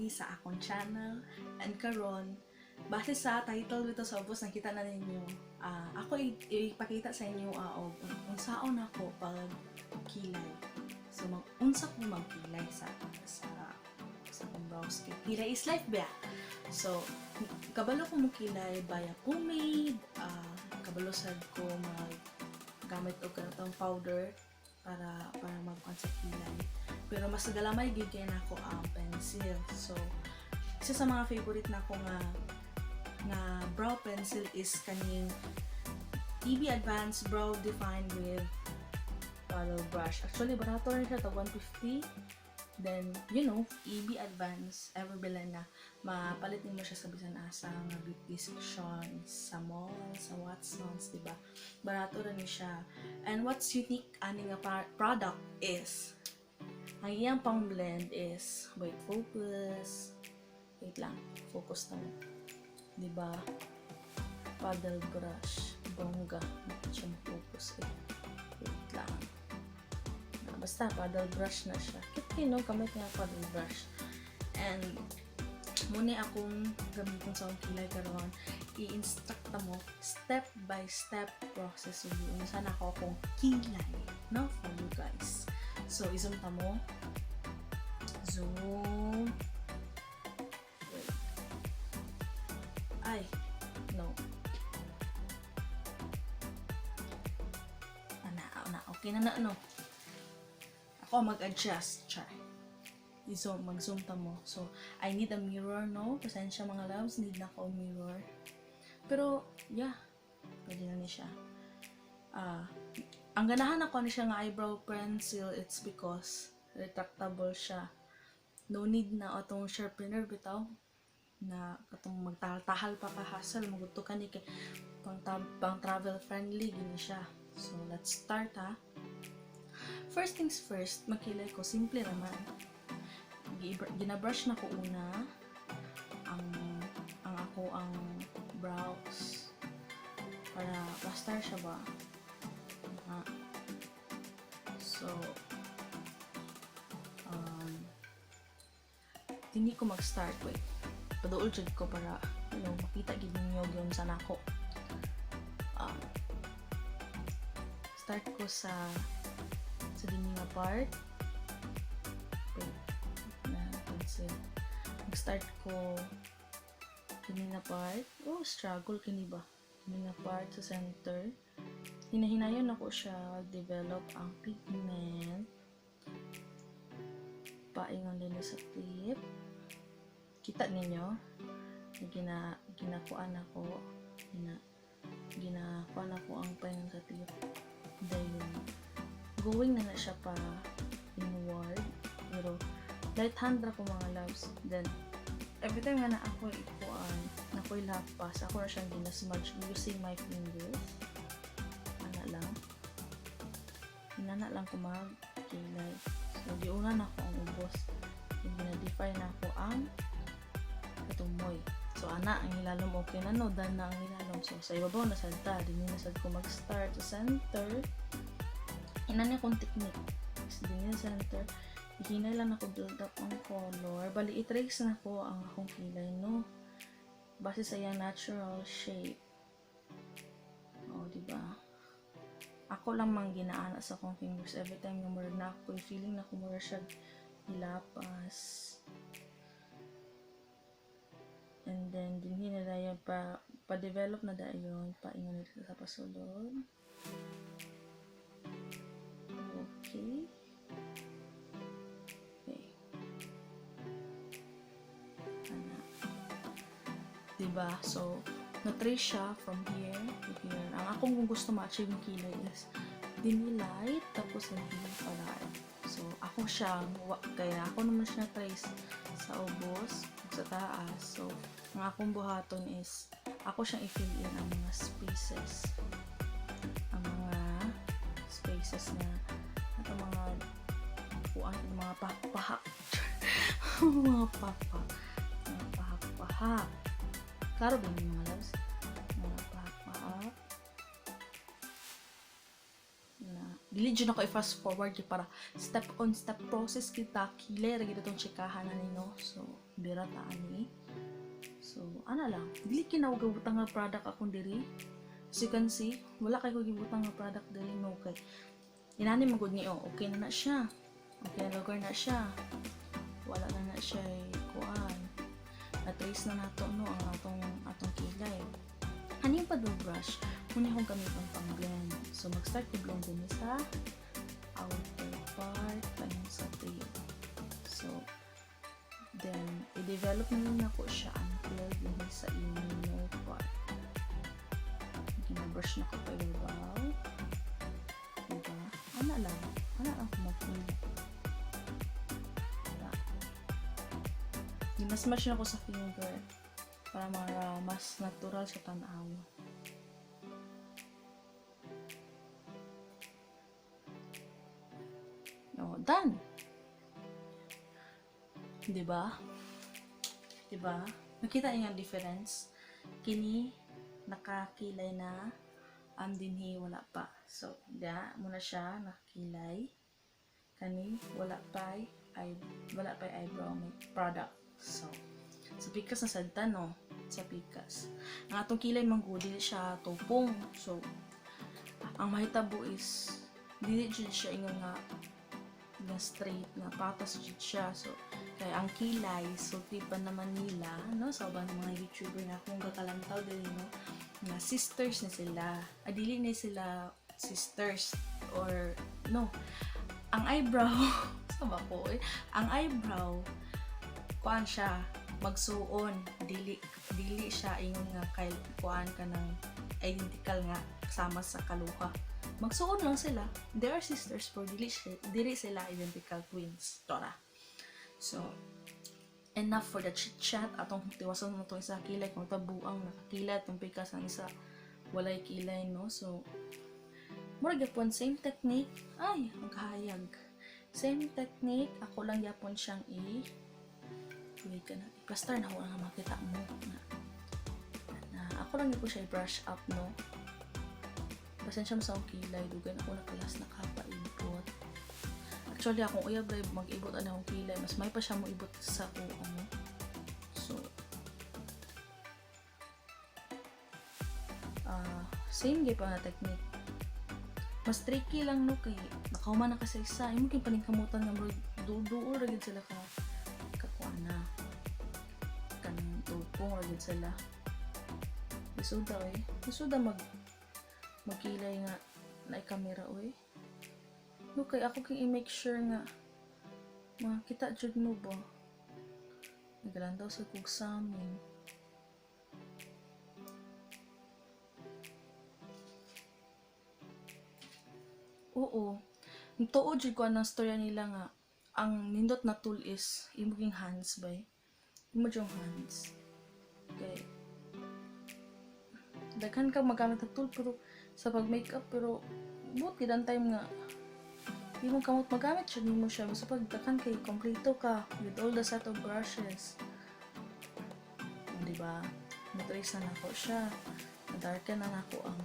lagi sa akong channel. And karon, base sa title dito sa ubos, nakita na ninyo, ako ipakita sa inyo og unsaon ako pag kilay. So unsa ko magkilay sa akong brows kit. Kilay is life ba? So kabalo ko mo kilay via pomade, kabalo sad ko gamit og kanang powder para magkuan sa kilay. Pero mas galamay gyud kay nako ang pencil. So isa sa mga favorite nako nga brow pencil is kaning EB Advanced Brow Define with Paddle Brush. Actually barato rin siya to 150. Then, you know, EB Advance, ever bilan na, mapalit mo siya sa bisan asa, nga beauty section, sa mall, sa Watsons, diba? Barato rin siya. And what's unique ani nga product is, ang iyang pang blend is, wait, focus, wait lang, focus na, diba? Paddle brush, bongga, hindi siya focus wait lang. Basta paddle brush na siya. Kaya no, kamay nga paddle brush. And muna akong gamitin sa akong kilay karon, i-instruct mo step by step process yung sana ako akong kilay, no, for you guys. So i-zoom ta mo. Zoom. Wait. Ay, no. Okay na no. Ako mag-adjust, char. Mag-zoom ta mo. So, I need a mirror, no? Pasensya mga loves, need na ako mirror. Pero, yeah. Pwede na niya siya. Ang ganahan ako niya nga eyebrow pencil, it's because retractable siya. No need na atong sharpener bitaw na atong magtahal pa ka-hassle. Maguto ka ni kay pang travel friendly, gini siya. So, let's start ha. First things first, makilay ko, simple naman. Ginabrush na ko una ang brows para plaster siya ba. So, hindi ko mag-start. Wait, paduol dyan ko para makita gid ninyo yun sa nako. Start ko sa dini nga part. Wait, pencil. Mag-start ko dini nga part. Oh, struggle kini ba? Dini nga part sa center. Hinahinayon ako siya develop ang pigment. Paingon din sa tip. Kita ninyo? Ginakuan ako. Ginakuan ako ang paingon sa tip. Dayon. Going na siya pa inward. Pero, light hand ra ko mga loves. Then, every time nga na ako ikuan, na ako'y lapas, ako na siyang ginasmudge using my fingers. Inana lang ko mag-kilay. So, giuna na ako ang ubos. Yung ginadefine na ako ang katumoy. So, ana, ang ilalom okay na no, dan na ang ilalom. So, sa ibabaw na salta, din nasad ko mag-start sa center. Inani akong technique. Din sa center, ihinay lang ako build up ang color. Bali, i-trace na ko ang akong kilay, no? Base sa yung natural shape. O, diba? Ako lang mang ginaana sa akong fingers every time yung mura na ako, feeling na kumura siya ilapas. And then, din nila yun, pa-develop na dayon, paingon nila sa pasulod. Okay. Ano? Diba? So, na-trace siya from here to here. Ang akong kung gusto ma-achieve yung kilay is dinilight, tapos hindi palar. So, ako siya, kaya ako naman siya trace sa ubos, sa taas. So, ang akong buhaton is, ako siyang i-fill in ang mga spaces. Ang mga spaces na, at ang mga kuan, mga pahak-pahak. Mga pahak-pahak. Klaro ba yung mga loves? Mga pahak-pahak. Dili dyan ako i-fast forward para step on step process kita kilay lagi itong chikahan na nino. So bira ta ani. So ana lang, dili kinawagabutang nga product akong diri. As you can see, wala kay ko gibutang nga product diri no kay inani magud ni okay na siya. Okay na lugar na siya. Wala na siya kuan. Na-trace na nato no ang atong kilay. Haning pa brush, muna akong gamiton pang blend. So mag-start i-blend din sa outer part paning sa tail. So then i-develop na ko siya until din sa inner part. Gina-brush na ko pa ibabaw. Diba? Ana lang kumapin. Mas na ko sa finger para mas natural sa tanaw. Oh, done. Diba? Nakita niyo ang difference? Kini nakakilay na, dinhi wala pa. So, muna siya nakakilay. Kani wala pa eyebrow product. So, sa pikas na sadta, no? Sa pikas. Ang atong kilay manggudi siya tupong. So, ang mahitabo is dili jud siya ingon nga straight nga patas jud siya. So, kaya ang kilay sulti pa naman nila, no? Sa ubang mga YouTuber na akong gakalantaw din, no? Nga sisters na sila. Adili na sila sisters or no. Ang eyebrow, sama ko eh. Ang eyebrow kuan siya magsuon, dili siya ingon nga kay kuan ka ng identical nga kasama sa kaluha. Magsuon lang sila. They are sisters pero dili sila identical twins. Tora. So enough for the chit chat atong tiwason mo itong isa kilay kung tabuang nakakilay itong pikas ang isa walay kilay, no? So mura gyapon same technique. Ay, ang kahayag. Same technique, ako lang gyapon siyang wait ka na. I-plaster na ako na makita mo. Ako lang po siya i-brush up, no? Pasensya mo sa akong kilay. Dugan ako nakalas nakapa-ibot. Actually, akong uyab mag-ibot na akong kilay. Mas may pa siya mo ibot sa ako, ano? So, same gay pa na technique. Mas tricky lang, no? Kay nakauma na kasi isa. Yung mungkin paningkamutan nga duo ragid sila ka kakuana kanang tupong ragid sila isuda magkilay nga na kamera oy no kay ako kay i-make sure nga makita jud mo ba nagalandaw sa kog samin. Oo, tuod jud ko ang storya nila nga ang nindot na tool is imong hands bay. Imo yung hands. Okay. Daghan ka magamit ng tool pero sa pag-makeup pero buot kidan time nga imong kamot magamit siya nimo siya sa pagdaghan kay kompleto ka with all the set of brushes. Di ba? Na-trace na nako siya. Na-darken na nako ang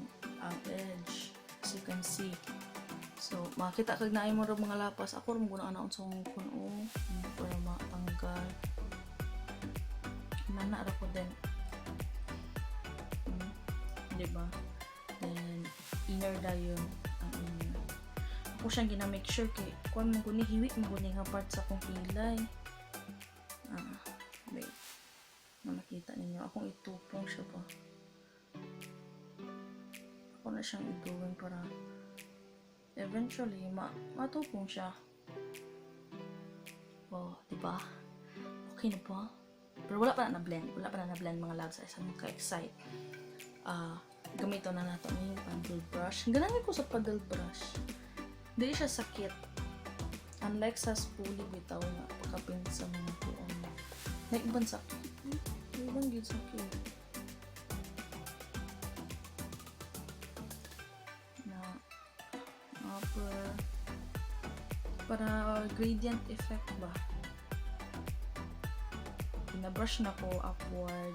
edge. As you can see. So, makita kag naay mo mga lapas. Ako rin muna anaon sa kuno para matanggal. Nana ra ko din. Diba? Then, inner dayon ang inner. Ako siyang gina-make sure kay kuan mo guni hiwit mo guni nga part sa akong kilay. Wait. Makita ninyo. Akong itupong siya pa. Ako na siyang ituwin para eventually, matupong siya. Oh, diba? Okay na po. Pero wala pa na blend. Wala pa na blend mga loves. Ay, saan ka-excite. Gamito na nato yung paddle brush. Ganangin ko sa paddle brush. Hindi siya sakit. Unlike sa spoolie bitaw na pagkapin sa mga tuon. Naibang sakit. Naibang gid sakit. Para gradient effect ba. Pinabrush na ko upward.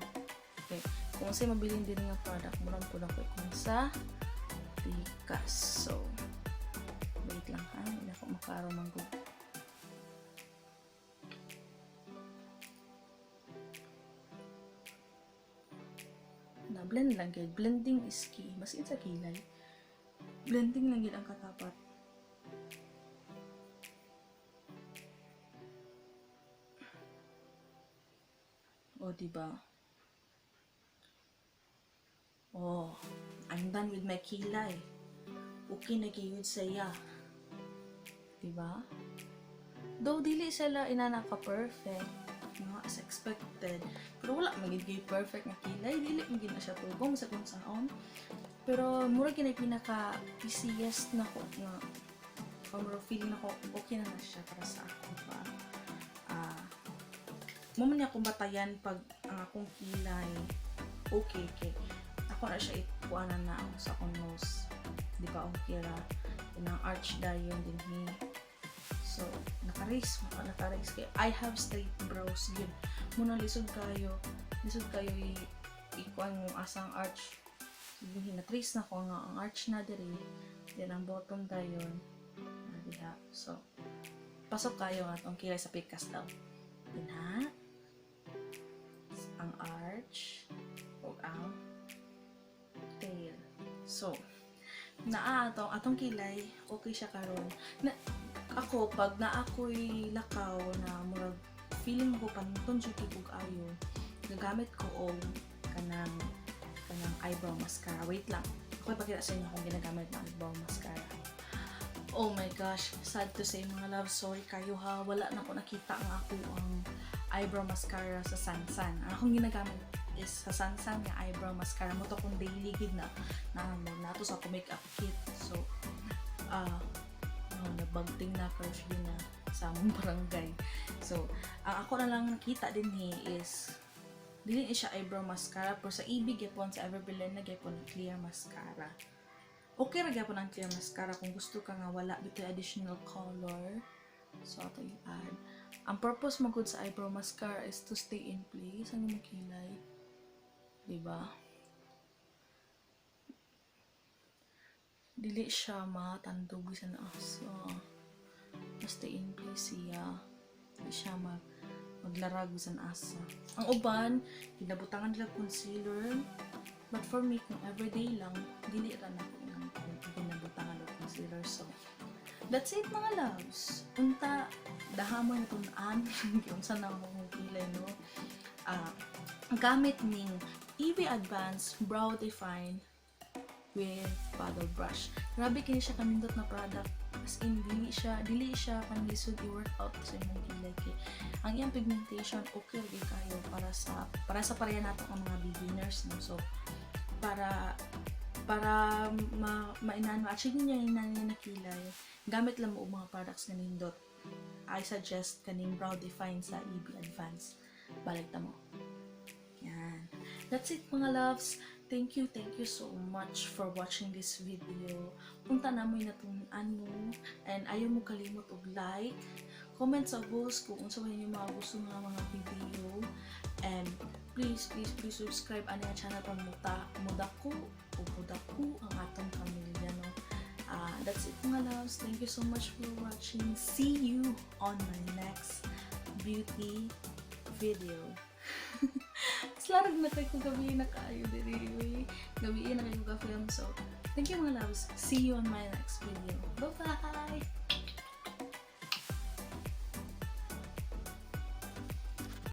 Okay. Kung sa'yo mabilin din nga product, murang ko na ko kung sa pikas. So, wait lang ha. Hindi ako makaroon ng good. blend lang gid. Blending is key. Mas sa kilay. Blending lang gid ang katapat. O, diba? Oh, I'm done with my kilay. Okay na gayud saya. Diba? Though dili sila inanaka-perfect, no, as expected. Pero wala magiging perfect na kilay. Dili magiging na siya tubong sa kung saan. Pero mura ginay pinaka-easiest na ko na or feeling ako okay na siya para sa ako pa. Mama niya akong batayan pag ang akong kilay okay. Ako na siya ikuanan na ako sa akong nose. Di ba okay ra? Yung arch dayon din ni. So, naka-raise kay I have straight brows yun. Muna lisod kayo ikuan mo asang arch. Sabihin na-trace na ko nga ang arch na diri. Then ang bottom dayon. Diha. So, pasok kayo nga itong kilay sa pikas daw. Then ha? Ang arch o ang tail. So, atong kilay, okay siya karon. Ako, pag ako'y lakaw na murag feeling ko panton siya kikog ayo, gagamit ko og kanang eyebrow mascara. Wait lang. Ako ipakita sa inyo kung ginagamit na eyebrow mascara. Oh my gosh, sad to say mga love, sorry kayo ha, wala na ko nakita ang eyebrow mascara sa Sansan. Ang akong ginagamit is sa Sansan nga eyebrow mascara mo to kung daily gid na to sa ako makeup kit. So nabagting na curfew na sa among barangay. So ang ako na lang nakita din is dili siya eyebrow mascara pero sa ibig yapon sa Everbillion na gyapon clear mascara. Okay ra gyapon ang clear mascara kung gusto ka nga wala bitaw additional color. So ato i-add. Ang purpose mo good sa eyebrow mascara is to stay in place ang imong kilay. Diba? Dili siya matandog sa naas. Stay in place siya. Dili siya maglarag sa naas. Ang uban, ginabutangan nila concealer. But for me, kung everyday lang, dili ra na ko ginabutangan ng concealer. So, that's it mga loves. Unta, dahamon na tunan. Unsa na akong kilay, no? Gamit ning EV Advanced Brow Define with paddle brush. Grabe kini siya kanindot na product. As in, dili siya panlisod i-workout sa imong kilay kay ang iyang pigmentation okay rin kayo para sa pareha nato ang mga beginners, no? So para ma-achieve niya yung inani na kilay, gamit lang mo mga products na nindot. I suggest kaning Brow Define sa EB Advance. Balik ta mo. Yan. That's it mga loves. Thank you so much for watching this video. Punta na mo yung natunan mo. And ayaw mo kalimot og like. Comment sa post kung unsa man yung mga gusto mga video. And please subscribe ani ang channel para mudako ang atong pamilya, no? That's it mga loves. Thank you so much for watching. See you on my next beauty video. Slarag na kayo gabi na kayo diri. Gabi na kayo ka-film. So, thank you mga loves. See you on my next video.